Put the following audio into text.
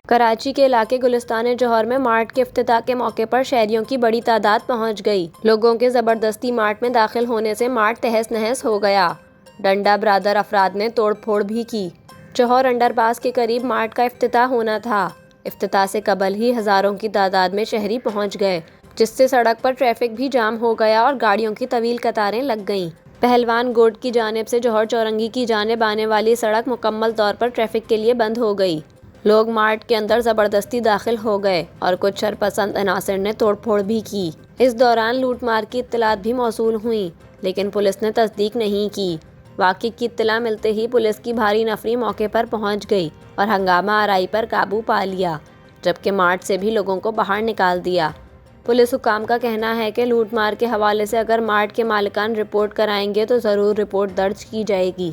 کراچی کے علاقے گلستان جوہر میں مارٹ کے افتتاح کے موقع پر شہریوں کی بڑی تعداد پہنچ گئی۔ لوگوں کے زبردستی مارٹ میں داخل ہونے سے مارٹ تہس نہس ہو گیا۔ ڈنڈا برادر افراد نے توڑ پھوڑ بھی کی۔ جوہر انڈر پاس کے قریب مارٹ کا افتتاح ہونا تھا۔ افتتاح سے قبل ہی ہزاروں کی تعداد میں شہری پہنچ گئے، جس سے سڑک پر ٹریفک بھی جام ہو گیا اور گاڑیوں کی طویل قطاریں لگ گئیں۔ پہلوان گوٹ کی جانب سے جوہر چورنگی کی جانب آنے والی سڑک مکمل طور پر ٹریفک کے لیے بند ہو گئی۔ لوگ مارٹ کے اندر زبردستی داخل ہو گئے اور کچھ شرپسند عناصر نے توڑ پھوڑ بھی کی۔ اس دوران لوٹ مار کی اطلاعات بھی موصول ہوئیں، لیکن پولیس نے تصدیق نہیں کی۔ واقعے کی اطلاع ملتے ہی پولیس کی بھاری نفری موقع پر پہنچ گئی اور ہنگامہ آرائی پر قابو پا لیا، جبکہ مارٹ سے بھی لوگوں کو باہر نکال دیا۔ پولیس حکام کا کہنا ہے کہ لوٹ مار کے حوالے سے اگر مارٹ کے مالکان رپورٹ کرائیں گے تو ضرور رپورٹ درج کی جائے گی۔